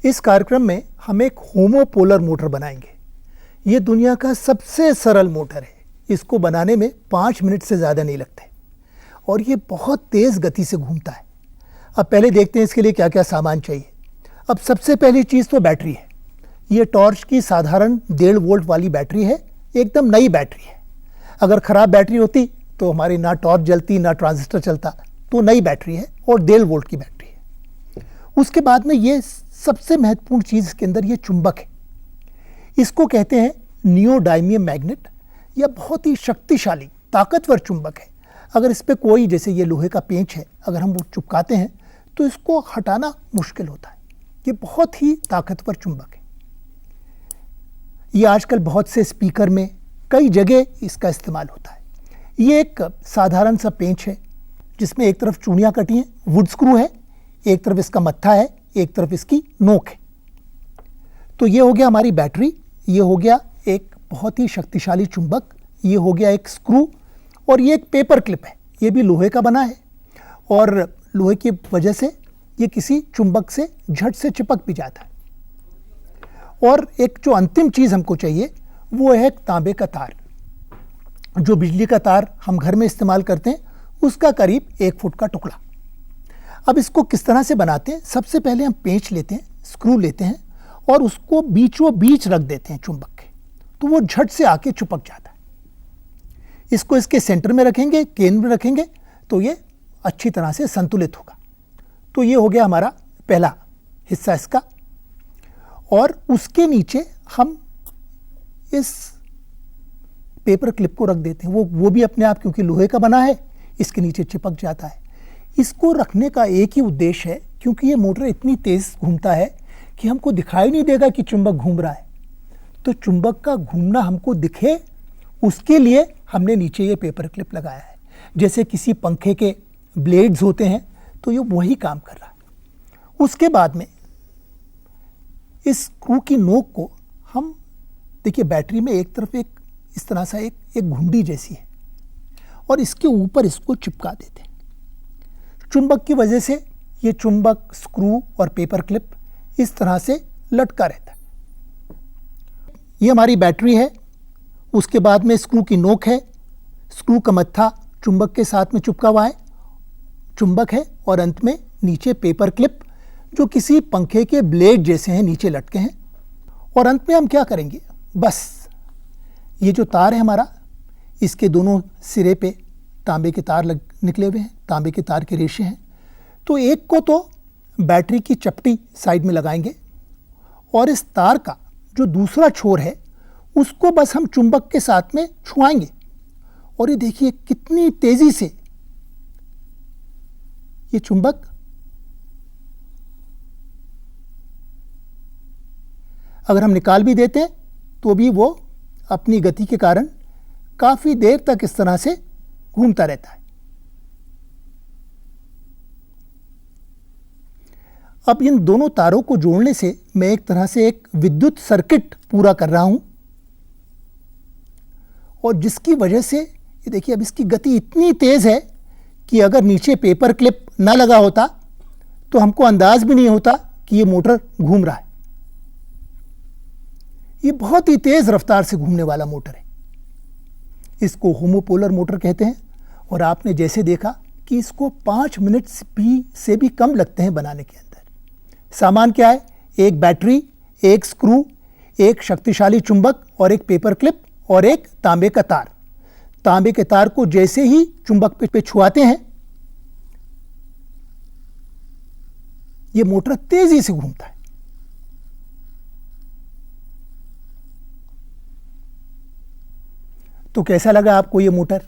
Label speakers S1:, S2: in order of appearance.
S1: इस कार्यक्रम में हम एक होमोपोलर मोटर बनाएंगे। ये दुनिया का सबसे सरल मोटर है। इसको बनाने में 5 मिनट से ज़्यादा नहीं लगते और ये बहुत तेज़ गति से घूमता है। अब पहले देखते हैं इसके लिए क्या क्या सामान चाहिए। अब सबसे पहली चीज़ तो बैटरी है। ये टॉर्च की साधारण 1.5 वोल्ट वाली बैटरी है, एकदम नई बैटरी है। अगर ख़राब बैटरी होती तो हमारी ना टॉर्च जलती ना ट्रांजिस्टर चलता। तो नई बैटरी है और 1.5 वोल्ट की बैटरी है। उसके बाद में ये सबसे महत्वपूर्ण चीज़ इसके अंदर ये चुंबक है। इसको कहते हैं नियोडायमियम मैग्नेट। यह बहुत ही शक्तिशाली ताकतवर चुंबक है। अगर इस पर कोई, जैसे ये लोहे का पेंच है, अगर हम वो चिपकाते हैं तो इसको हटाना मुश्किल होता है। ये बहुत ही ताकतवर चुंबक है। ये आजकल बहुत से स्पीकर में कई जगह इसका इस्तेमाल होता है। ये एक साधारण सा पेंच है जिसमें एक तरफ चूड़ियाँ कटी हैं, वुड स्क्रू है, एक तरफ इसका मत्था है, एक तरफ इसकी नोक है। तो ये हो गया हमारी बैटरी, ये हो गया एक बहुत ही शक्तिशाली चुंबक, ये हो गया एक स्क्रू और ये एक पेपर क्लिप है। ये भी लोहे का बना है और लोहे की वजह से ये किसी चुंबक से झट से चिपक भी जाता है। और एक जो अंतिम चीज़ हमको चाहिए वो है तांबे का तार। जो बिजली का तार हम घर में इस्तेमाल करते हैं उसका करीब 1 फुट का टुकड़ा। अब इसको किस तरह से बनाते हैं? सबसे पहले हम पेंच लेते हैं, स्क्रू लेते हैं और उसको बीचों बीच रख देते हैं चुंबक के, तो वो झट से आके चिपक जाता है। इसको इसके सेंटर में रखेंगे, केंद्र में रखेंगे तो ये अच्छी तरह से संतुलित होगा। तो ये हो गया हमारा पहला हिस्सा इसका। और उसके नीचे हम इस पेपर क्लिप को रख देते हैं। वो भी अपने आप, क्योंकि लोहे का बना है, इसके नीचे चिपक जाता है। इसको रखने का एक ही उद्देश्य है, क्योंकि ये मोटर इतनी तेज़ घूमता है कि हमको दिखाई नहीं देगा कि चुंबक घूम रहा है। तो चुंबक का घूमना हमको दिखे, उसके लिए हमने नीचे ये पेपर क्लिप लगाया है। जैसे किसी पंखे के ब्लेड्स होते हैं तो ये वही काम कर रहा है। उसके बाद में इस स्क्रू की नोक को हम, देखिए बैटरी में एक तरफ एक इस तरह सा एक घुंडी जैसी है और इसके ऊपर इसको चिपका देते हैं। चुंबक की वजह से ये चुंबक, स्क्रू और पेपर क्लिप इस तरह से लटका रहता है। ये हमारी बैटरी है। उसके बाद में स्क्रू की नोक है, स्क्रू का मत्था चुंबक के साथ में चिपका हुआ है, चुंबक है, और अंत में नीचे पेपर क्लिप जो किसी पंखे के ब्लेड जैसे हैं, नीचे लटके हैं। और अंत में हम क्या करेंगे, बस ये जो तार है हमारा, इसके दोनों सिरे पे तांबे के तार निकले हुए हैं, तांबे के तार के रेशे हैं। तो एक को तो बैटरी की चपटी साइड में लगाएंगे और इस तार का जो दूसरा छोर है उसको बस हम चुंबक के साथ में छुआएंगे। और ये देखिए कितनी तेजी से ये चुंबक अगर हम निकाल भी देते हैं तो भी वो अपनी गति के कारण काफी देर तक इस तरह से घूमता रहता है। अब इन दोनों तारों को जोड़ने से मैं एक तरह से एक विद्युत सर्किट पूरा कर रहा हूं और जिसकी वजह से ये देखिए अब इसकी गति इतनी तेज है कि अगर नीचे पेपर क्लिप ना लगा होता तो हमको अंदाज भी नहीं होता कि ये मोटर घूम रहा है। ये बहुत ही तेज रफ्तार से घूमने वाला मोटर है। इसको होमोपोलर मोटर कहते हैं और आपने जैसे देखा कि इसको 5 मिनट से भी कम लगते हैं बनाने के अंदर। सामान क्या है? एक बैटरी, एक स्क्रू, एक शक्तिशाली चुंबक और एक पेपर क्लिप और एक तांबे का तार। तांबे के तार को जैसे ही चुंबक पे छुआते हैं ये मोटर तेजी से घूमता है। तो कैसा लगा आपको ये मोटर?